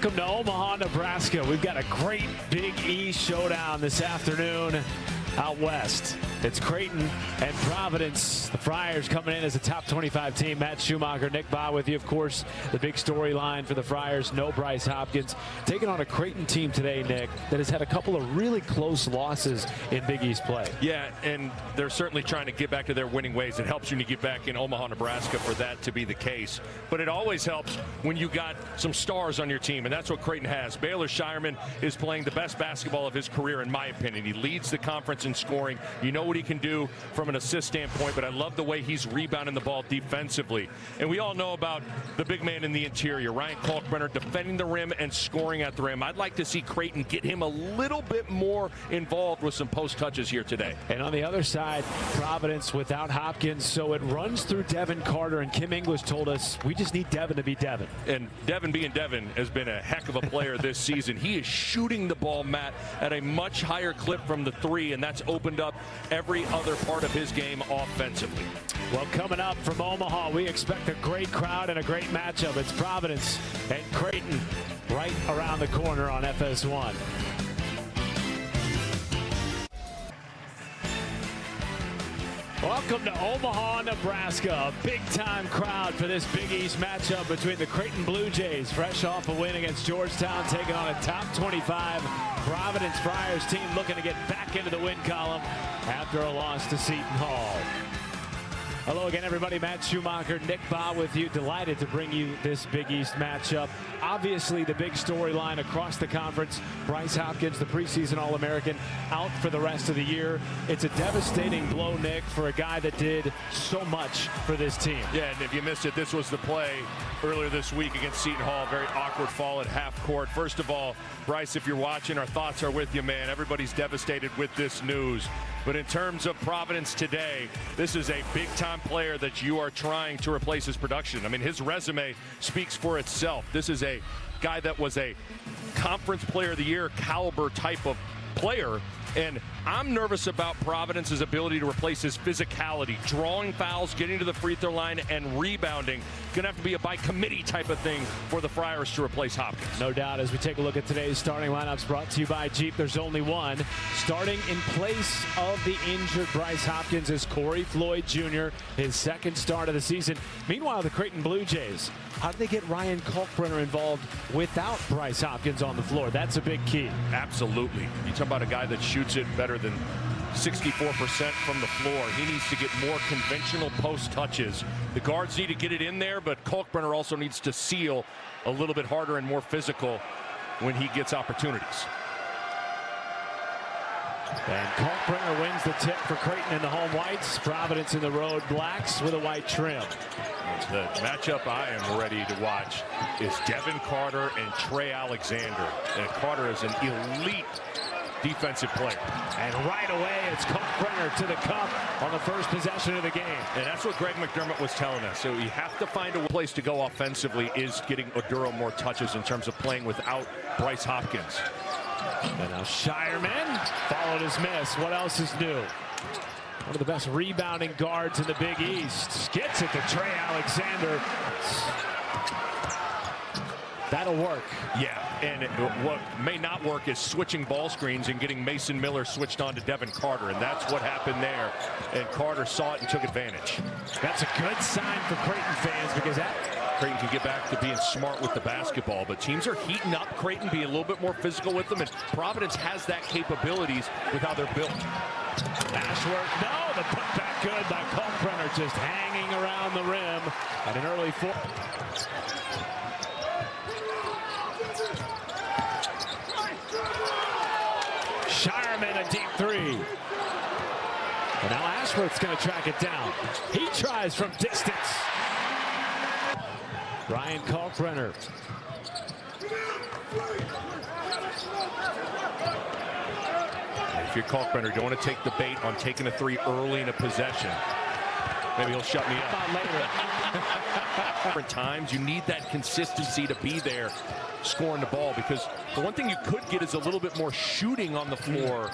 Welcome to Omaha, Nebraska. We've got a great Big East showdown this afternoon out west. It's Creighton and Providence. The Friars coming in as a top 25 team. Matt Schumacher, Nick Baugh with you. Of course, the big storyline for the Friars, no Bryce Hopkins. Taking on a Creighton team today, Nick, that has had a couple of really close losses in Big East play. Yeah, and they're certainly trying to get back to their winning ways. It helps when you get back in Omaha, Nebraska for that to be the case. But it always helps when you got some stars on your team, and that's what Creighton has. Baylor Shireman is playing the best basketball of his career, in my opinion. He leads the conference in scoring. You know what he can do from an assist standpoint, but I love the way he's rebounding the ball defensively. And we all know about the big man in the interior, Ryan Kalkbrenner, defending the rim and scoring at the rim. I'd like to see Creighton get him a little bit more involved with some post touches here today. And on the other side, Providence without Hopkins, so it runs through Devin Carter, and Kim English told us we just need Devin to be Devin. And Devin being Devin has been a heck of a player this season. He is shooting the ball, Matt, at a much higher clip from the three, and that's opened up every other part of his game offensively. Well, coming up from Omaha, we expect a great crowd and a great matchup. It's Providence and Creighton right around the corner on FS1. Welcome to Omaha, Nebraska. A big-time crowd for this Big East matchup between the Creighton Blue Jays, fresh off a win against Georgetown, taking on a top 25 Providence Friars team looking to get back into the win column after a loss to Seton Hall. Hello again, everybody. Matt Schumacher, Nick Baugh with you. Delighted to bring you this Big East matchup. Obviously, the big storyline across the conference, Bryce Hopkins, the preseason All-American, out for the rest of the year. It's a devastating blow, Nick, for a guy that did so much for this team. Yeah, and if you missed it, this was the play earlier this week against Seton Hall. Very awkward fall at half court. First of all, Bryce, if you're watching, our thoughts are with you, man. Everybody's devastated with this news. But in terms of Providence today, this is a big-time player that you are trying to replace his production. I mean, his resume speaks for itself. This is a guy that was a conference player of the year caliber type of player. And I'm nervous about Providence's ability to replace his physicality, drawing fouls, getting to the free throw line, and rebounding. Going to have to be a by committee type of thing for the Friars to replace Hopkins. No doubt. As we take a look at today's starting lineups brought to you by Jeep, there's only one. Starting in place of the injured Bryce Hopkins is Corey Floyd Jr., his second start of the season. Meanwhile, the Creighton Blue Jays, how did they get Ryan Kalkbrenner involved without Bryce Hopkins on the floor? That's a big key. Absolutely. You talk about a guy that shoots it better than 64% from the floor. He needs to get more conventional post touches. The guards need to get it in there, but Kalkbrenner also needs to seal a little bit harder and more physical when he gets opportunities. And Kalkbrenner wins the tip for Creighton in the home whites. Providence in the road blacks with a white trim. The matchup I am ready to watch is Devin Carter and Trey Alexander. And Carter is an elite defensive player. And right away, it's Kalkbrenner to the cup on the first possession of the game. And that's what Greg McDermott was telling us. So you have to find a place to go offensively is getting Oduro more touches in terms of playing without Bryce Hopkins. And now Shireman followed his miss. What else is new? One of the best rebounding guards in the Big East. Gets it to Trey Alexander. That'll work. Yeah, and what may not work is switching ball screens and getting Mason Miller switched on to Devin Carter, and that's what happened there. And Carter saw it and took advantage. That's a good sign for Creighton fans because that Creighton can get back to being smart with the basketball, but teams are heating up. Creighton be a little bit more physical with them, and Providence has that capabilities with how they're built. Ashworth, no, the putback good by Kalkbrenner, just hanging around the rim at an early four. Shireman, a deep three. And now Ashworth's going to track it down. He tries from distance. Ryan Kalkbrenner. If you're Kalkbrenner, you don't want to take the bait on taking a three early in a possession. Maybe he'll shut me up. Different times, you need that consistency to be there scoring the ball, because the one thing you could get is a little bit more shooting on the floor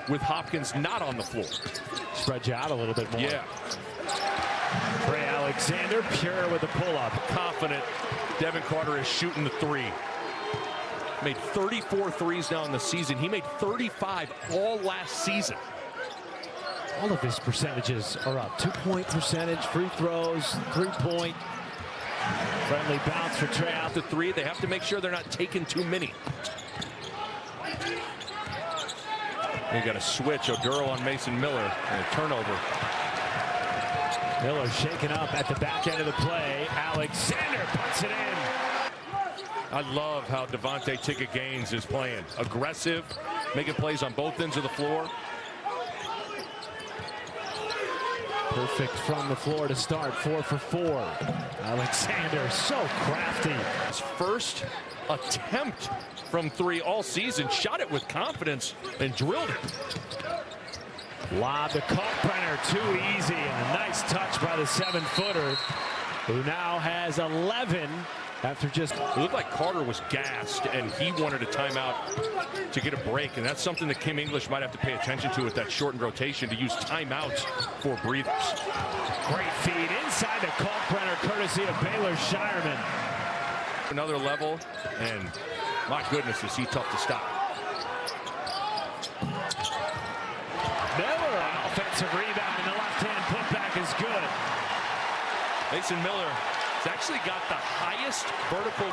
with Hopkins not on the floor. Spread you out a little bit more. Yeah. Trey Alexander, pure with a pull-up. Confident Devin Carter is shooting the three. made 34 threes now in the season. He made 35 all last season. All of his percentages are up. 2-point percentage, free throws, 3-point. Friendly bounce for Trey out to three. They have to make sure they're not taking too many. They got a switch. Oduro on Mason Miller and a turnover. Miller shaken up at the back end of the play. Alexander puts it in. I love how Devontae Ticket-Gaines is playing. Aggressive, making plays on both ends of the floor. Perfect from the floor to start. 4 for 4. Alexander so crafty. His first attempt from three all season. Shot it with confidence and drilled it. Lob to Kalkbrenner, too easy. And a nice touch by the 7-footer, who now has 11 after just... It looked like Carter was gassed, and he wanted a timeout to get a break. And that's something that Kim English might have to pay attention to with that shortened rotation, to use timeouts for breathers. Great feed inside to Kalkbrenner, courtesy of Baylor Shireman. Another level, and my goodness, is he tough to stop. Miller, an offensive rebound, and the left-hand putback is good. Mason Miller has actually got the highest vertical.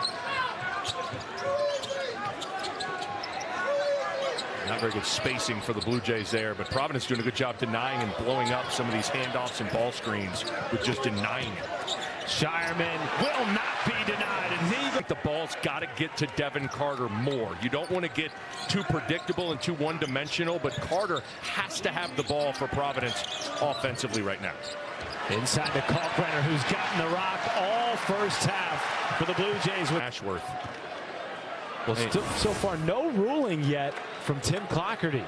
Not very good spacing for the Blue Jays there, but Providence doing a good job denying and blowing up some of these handoffs and ball screens with just denying it. Shireman will not be denied, and he... The ball's got to get to Devin Carter more. You don't want to get too predictable and too one-dimensional, but Carter has to have the ball for Providence offensively right now. Inside to Kalkbrenner, who's gotten the rock all first half for the Blue Jays with Ashworth. Well, so far no ruling yet from Tim Clockerty.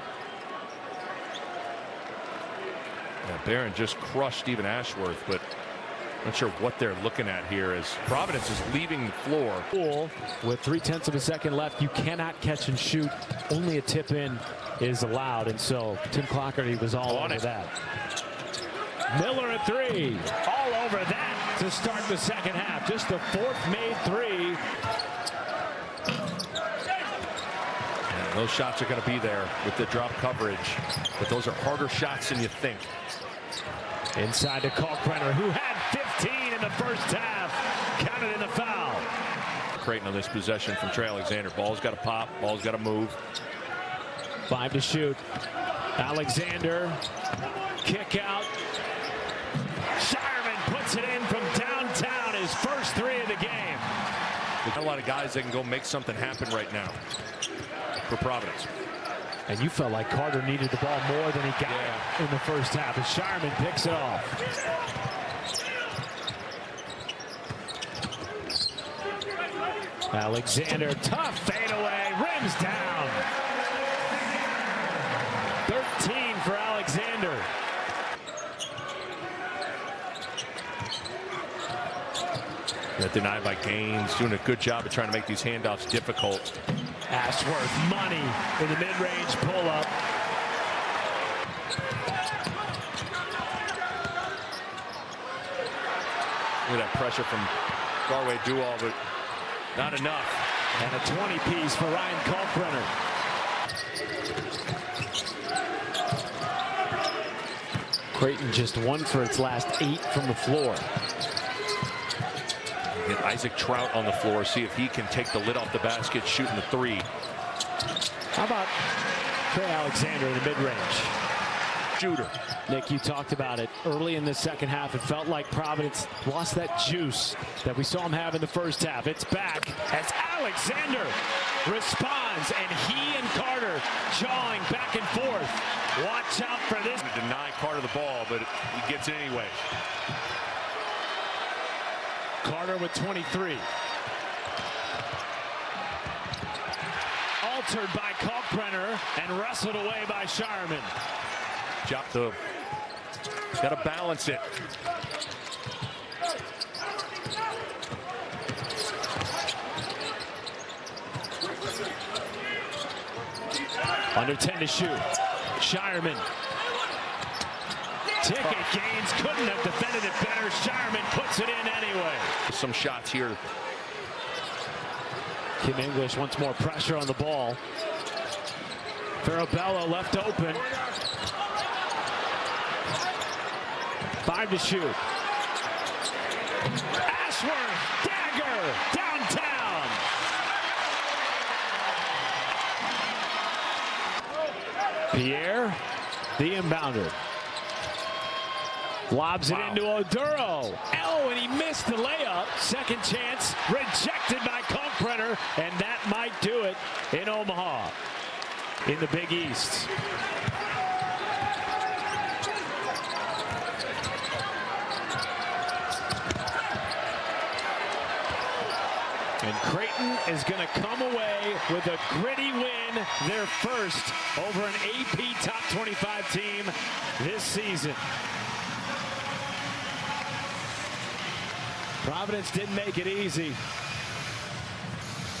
Yeah, Barron just crushed Stephen Ashworth, but not sure what they're looking at here as Providence is leaving the floor. With 0.3 of a second left, you cannot catch and shoot. Only a tip in is allowed, and so Tim Clockerty was all over that. Miller at 3, all over that to start the second half. Just the 4th made 3. And those shots are going to be there with the drop coverage, but those are harder shots than you think. Inside to Kalkbrenner, who had 15 in the first half. Counted in the foul. Creighton on this possession from Trey Alexander. Ball's got to pop. Ball's got to move. 5 to shoot. Alexander, kick out. Shireman puts it in from downtown. His first 3 of the game. There's not a lot of guys that can go make something happen right now for Providence. And you felt like Carter needed the ball more than he got in the first half. And Shireman picks it off. Alexander, tough fadeaway, rims down. 13 for Alexander. Got denied by Gaines, doing a good job of trying to make these handoffs difficult. Ashworth, money in the mid-range pull-up. Look at that pressure from Garway Dual, but not enough. And a 20-piece for Ryan Kalkbrenner. Creighton just 1 for its last 8 from the floor. Get Isaac Trout on the floor, see if he can take the lid off the basket, shooting the 3. How about Trey Alexander in the mid-range? Shooter. Nick, you talked about it early in the second half. It felt like Providence lost that juice that we saw him have in the first half. It's back as Alexander responds, and he and Carter jawing back and forth. Watch out for this. Deny Carter the ball, but he gets it anyway. Carter with 23. Altered by Kalkbrenner and wrestled away by Shireman. Got to balance it. Under 10 to shoot. Shireman. Ticket-Gaines couldn't have defended it better. Shireman puts it in anyway. Some shots here Kim English wants more pressure on the ball. Farabello left open. 5 to shoot. Ashworth, dagger, downtown. Pierre, the inbounder. Lobs it into Oduro. Oh, and he missed the layup. Second chance rejected by Kalkbrenner, and that might do it in Omaha in the Big East. And Creighton is going to come away with a gritty win, their first over an AP Top 25 team this season. Providence didn't make it easy.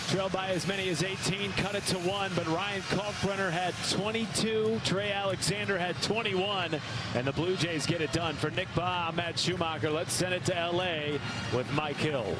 Trailed by as many as 18, cut it to 1, but Ryan Kalkbrenner had 22, Trey Alexander had 21, and the Blue Jays get it done. For Nick Baum, Matt Schumacher, let's send it to LA with Mike Hill.